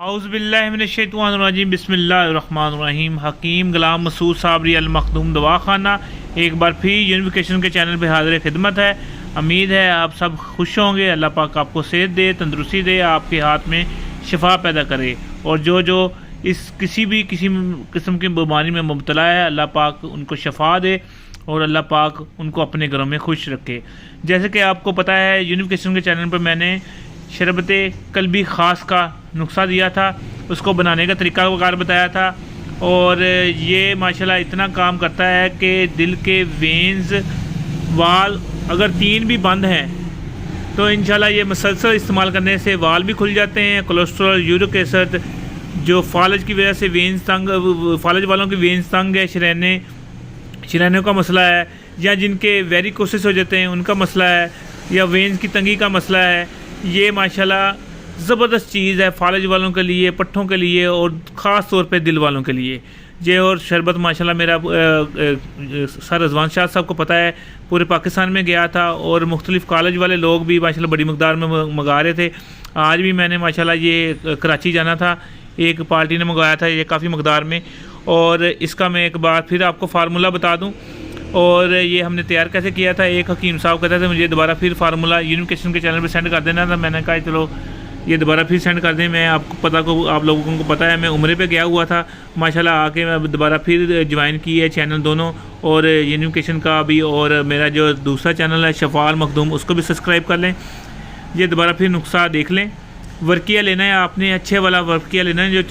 औज़ुबिल्लाहिमिनश्शैतानिर्रजीम बिस्मिल्लाहिर्रहमानिर्रहीम। हकीम गुलाम मसूद साबरी अल मखदूम दवाखाना एक बार फिर यूनिफिकेशन के चैनल पर हाजिर खिदमत है। उम्मीद है आप सब खुश होंगे। अल्लाह पाक आपको सेहत दे, तंदुरुस्ती दे, आपके हाथ में शिफा पैदा करे। और जो किसी किस्म की बीमारी में मुब्तला है, अल्लाह पाक उनको शिफा दे और अल्लाह पाक उनको अपने घरों में खुश रखे। जैसे कि आपको पता है, यूनिफिकेशन के चैनल पर मैंने शरबत कल्बी ख़ास का नुस्खा दिया था, उसको बनाने का तरीका वकार बताया था। और ये माशाल्लाह इतना काम करता है कि दिल के वेंस वाल अगर 3 भी बंद हैं तो इंशाल्लाह ये मुसलसल इस्तेमाल करने से वाल भी खुल जाते हैं। कोलेस्ट्रॉल, यूरिक एसिड, जो फालज की वजह से वेंस तंग, फालज वालों की वेंस तंग है, शरैनों का मसला है, या जिनके वेरिकोसिस हो जाते हैं उनका मसला है, या वेंस की तंगी का मसला है, ये माशाल्लाह ज़बरदस्त चीज़ है फालज वालों के लिए, पट्ठों के लिए और ख़ास तौर पे दिल वालों के लिए। ये और शरबत माशाल्लाह मेरा सर रज़वान शाह साहब को पता है, पूरे पाकिस्तान में गया था और मुख्तलिफ़ कॉलेज वाले लोग भी माशाल्लाह बड़ी मकदार में मंगा रहे थे। आज भी मैंने माशाल्लाह ये कराची जाना था, एक पार्टी ने मंगवाया था ये काफ़ी मकदार में। और इसका मैं एक बार फिर आपको फार्मूला बता दूँ और ये हमने तैयार कैसे किया था। एक हकीम साहब कहते थे मुझे दोबारा फिर फार्मूला यूनिफिकेशन के चैनल पर सेंड कर देना था। मैंने कहा चलो ये दोबारा फिर सेंड कर दें। मैं आप लोगों को पता है मैं उम्रे पे गया हुआ था, माशाल्लाह आके मैं दोबारा फिर ज्वाइन की है चैनल दोनों, और यूनिफिकेशन का भी और मेरा जो दूसरा चैनल है शफा अल मखदूम, उसको भी सब्सक्राइब कर लें। ये दोबारा फिर नुस्खा देख लें। वर्किया लेना है आपने, अच्छे वाला वर्किया लेना है, जो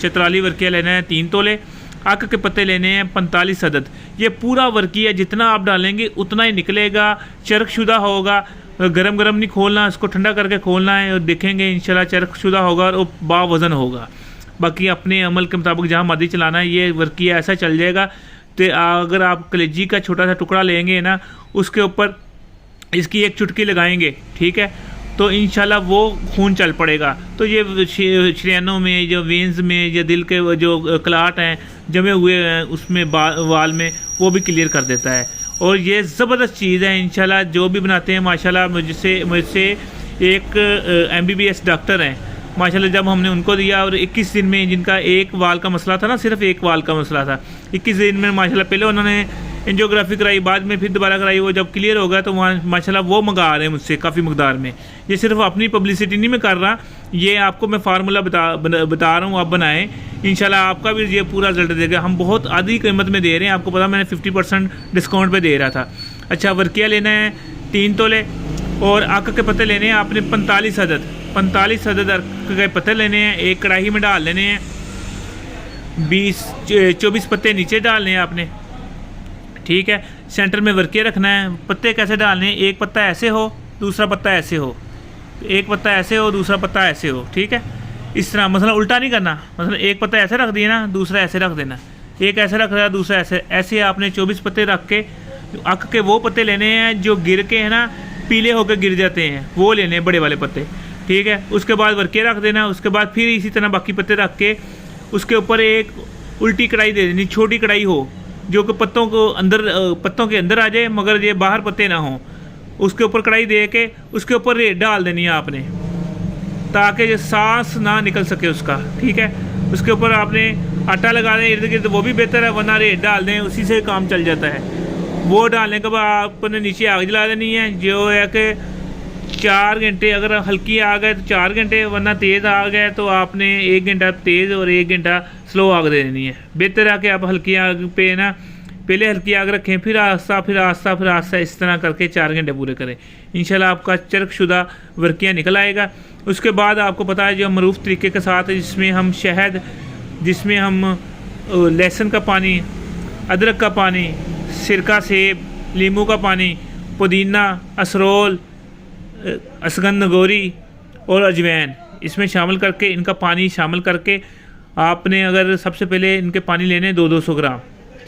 चतराली वर्किया लेना है 3 तोले। आक के पत्ते लेने हैं 45 अदद। ये पूरा वर्किया जितना आप डालेंगे उतना ही निकलेगा, चरकशुदा होगा। गरम नहीं खोलना, इसको ठंडा करके खोलना है और देखेंगे इंशाल्लाह चरकशुदा होगा और बावज़न होगा। बाकी अपने अमल के मुताबिक जहाँ मर्जी चलाना है, ये वर्किया ऐसा चल जाएगा। तो अगर आप कलेजी का छोटा सा टुकड़ा लेंगे ना, उसके ऊपर इसकी एक चुटकी लगाएंगे, ठीक है, तो इंशाल्लाह वो खून चल पड़ेगा। तो ये शरैनों में, जो वेंस में, जो दिल के जो क्लाट हैं जमे हुए हैं उसमें वाल में, वो भी क्लियर कर देता है। और ये ज़बरदस्त चीज़ है इंशाल्लाह। जो भी बनाते हैं माशाल्लाह, मुझसे एक MBBS डॉक्टर हैं माशाल्लाह, जब हमने उनको दिया और 21 दिन में, जिनका एक वाल का मसला था ना, सिर्फ एक वाल का मसला था, 21 दिन में माशाल्लाह पहले उन्होंने एंजियोग्राफी कराई, बाद में फिर दोबारा कराई। वो जब क्लियर हो गया तो वहाँ माशाल्लाह वो मंगा रहे हैं मुझसे काफ़ी मकदार में। ये सिर्फ अपनी पब्लिसिटी नहीं मैं कर रहा, ये आपको मैं फार्मूला बता रहा हूँ, आप बनाएं, इंशाल्लाह आपका भी ये पूरा रिजल्ट देगा। हम बहुत आधी कीमत में दे रहे हैं, आपको पता मैंने 50% डिस्काउंट पे दे रहा था। अच्छा, वर्किया लेना है 3 तोले और आक के पत्ते लेने हैं आपने 45 अदद। 45 अदद आक के पत्ते लेने हैं, एक कढ़ाई में डाल लेने हैं, 24 पत्ते नीचे डालने हैं आपने, ठीक है। सेंटर में वर्किया रखना है। पत्ते कैसे डालने हैं, एक पत्ता ऐसे हो, दूसरा पत्ता ऐसे हो, एक पत्ता ऐसे हो, दूसरा पत्ता ऐसे हो, ठीक है। इस तरह मतलब उल्टा नहीं करना, मतलब एक पत्ता ऐसे रख दिया ना, दूसरा ऐसे रख देना, एक ऐसे रख रहा, दूसरा ऐसे आपने 24 पत्ते रख के अक के वो पत्ते लेने हैं जो गिर के है ना, पीले होकर गिर जाते हैं, वो लेने हैं बड़े वाले पत्ते, ठीक है। उसके बाद वर्किया रख देना। उसके बाद फिर इसी तरह बाकी पत्ते रख के उसके ऊपर एक उल्टी कढ़ाई दे देनी, छोटी कढ़ाई हो जो कि पत्तों के अंदर आ जाए मगर ये बाहर पत्ते ना हों। उसके ऊपर कढ़ाई दे के उसके ऊपर रेत डाल देनी है आपने, ताकि ये सांस ना निकल सके उसका, ठीक है। उसके ऊपर आपने आटा लगा दें इर्द गिर्द, वो भी बेहतर है, वरना रेत डाल दें, उसी से काम चल जाता है। वो डालने के बाद आपने नीचे आग जला देनी है, जो है कि 4 घंटे, अगर हल्की आग है तो 4 घंटे, वरना तेज़ आग है तो आपने 1 घंटा तेज़ और 1 घंटा स्लो आग दे देनी है। बेहतर है कि आप हल्की आग पे ना पहले हल्की आग रखें, फिर आस्ता फिर आस्ता फिर आस्ता, इस तरह करके 4 घंटे पूरे करें। इंशाल्लाह आपका चरकशुदा वर्किया निकल आएगा। उसके बाद आपको पता है जो मरूफ तरीके के साथ, जिसमें हम शहद, जिसमें हम लहसुन का पानी, अदरक का पानी, सिरका सेब, नींबू का पानी, पुदीना, असरोल, असगंध गोरी और अजवैन इसमें शामिल करके, इनका पानी शामिल करके आपने, अगर सबसे पहले इनके पानी लेने 200 ग्राम,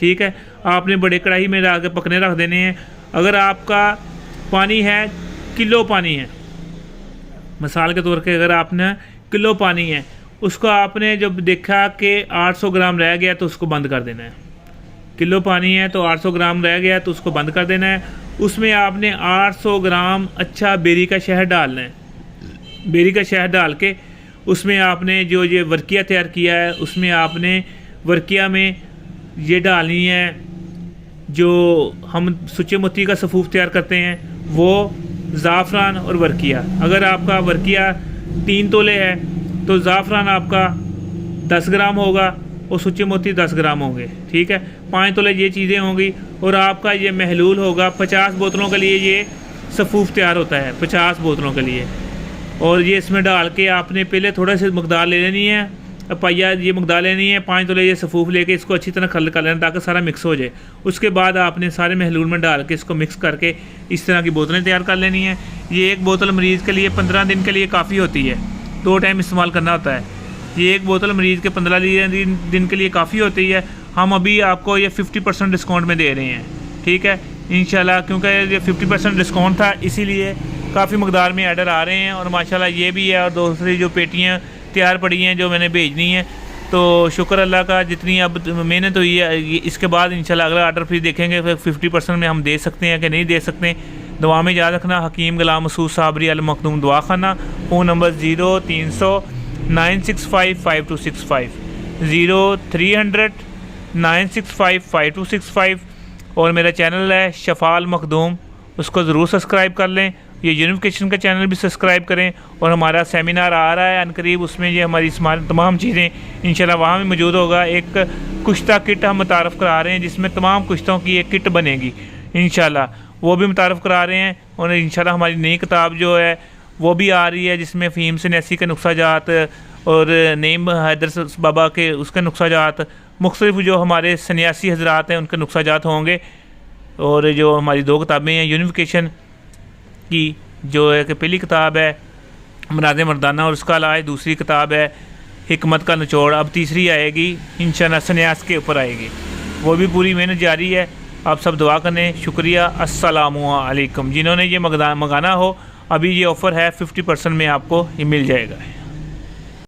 ठीक है, आपने बड़े कढ़ाई में डाल के पकने रख देने हैं। अगर आपका पानी है, किलो पानी है, मिसाल के तौर पे अगर आपने किलो पानी है, उसको आपने जब देखा कि 800 ग्राम रह गया तो उसको बंद कर देना है। किलो पानी है तो 800 ग्राम रह गया तो उसको बंद कर देना है। उसमें आपने 800 ग्राम अच्छा बेरी का शहद डालना है। बेरी का शहद डाल के उसमें आपने जो ये वर्किया तैयार किया है उसमें आपने वर्किया में ये डालनी है जो हम सुच्चे मोती का सफूफ तैयार करते हैं, वो ज़ाफ़रान और वर्किया। अगर आपका वर्किया 3 तोले है तो ज़ाफ़रान आपका 10 ग्राम होगा और सुच्चे मोती 10 ग्राम होंगे, ठीक है। 5 तोले ये चीज़ें होंगी और आपका ये महलूल होगा। 50 बोतलों के लिए ये सफूफ तैयार होता है, 50 बोतलों के लिए। और ये इसमें डाल के आपने पहले थोड़ा सी मकदार ले लेनी है, पाइया ये मकदार लेनी है। 5 तोले ये सफूफ लेके इसको अच्छी तरह खल कर लेना ताकि सारा मिक्स हो जाए। उसके बाद आपने सारे महलूल में डाल के इसको मिक्स करके इस तरह की बोतलें तैयार कर लेनी है। ये एक बोतल मरीज़ के लिए 15 दिन के लिए काफ़ी होती है, 2 टाइम इस्तेमाल करना होता है। ये एक बोतल मरीज़ के 15 दिन के लिए काफ़ी होती है। हम अभी आपको ये 50% डिस्काउंट में दे रहे हैं, ठीक है इंशाल्लाह, क्योंकि ये 50% डिस्काउंट था इसीलिए काफ़ी मकदार में आर्डर आ रहे हैं। और माशाल्लाह ये भी है और दूसरी जो पेटियाँ तैयार पड़ी हैं जो मैंने भेजनी है, तो शुक्र अल्लाह का जितनी अब मेहनत हुई है। इसके बाद इंशाल्लाह अगला आर्डर फिर देखेंगे, फिर 50% में हम दे सकते हैं कि नहीं दे सकते। दुआ में याद रखना। हकीम गुलाम मसूद साबरी अल मखदूम दवाखाना, फ़ोन नंबर 0300 965 5265 0300 965 5265। और मेरा चैनल है शफ़ाल मखदूम, उसको ज़रूर सब्सक्राइब कर लें। ये यूनिफिकेशन का चैनल भी सब्सक्राइब करें। और हमारा सेमिनार आ रहा है अनकरीब, उसमें ये हमारी तमाम चीज़ें इंशाल्लाह वहाँ भी मौजूद होगा। एक कुश्ता किट हम मुतारफ़ करा रहे हैं जिसमें तमाम कुश्तों की एक किट बनेगी इंशाल्लाह, वो भी मुतारफ़ करा रहे हैं। और इंशाल्लाह हमारी नई किताब जो है वो भी आ रही है जिसमें फ़हीम सन्यासी के नुक्साजात और नईम हैदर बाबा के उसके नुक्साजात, मुख्तलिफ जो हमारे सन्यासी हजरात हैं उनके नुक्साजात होंगे। और जो हमारी 2 किताबें हैं यूनिफिकेशन की, जो है कि पहली किताब है मराद मर्दाना और उसका इलाज, दूसरी किताब है हिकमत का निचोड़, अब तीसरी आएगी इंशाल्लाह सन्यास के ऊपर आएगी। वो भी पूरी मेहनत जारी है। आप सब दुआ करें। शुक्रिया। अस्सलामु अलैकुम। जिन्होंने ये मंगाना हो अभी ये ऑफ़र है 50% में आपको ये मिल जाएगा।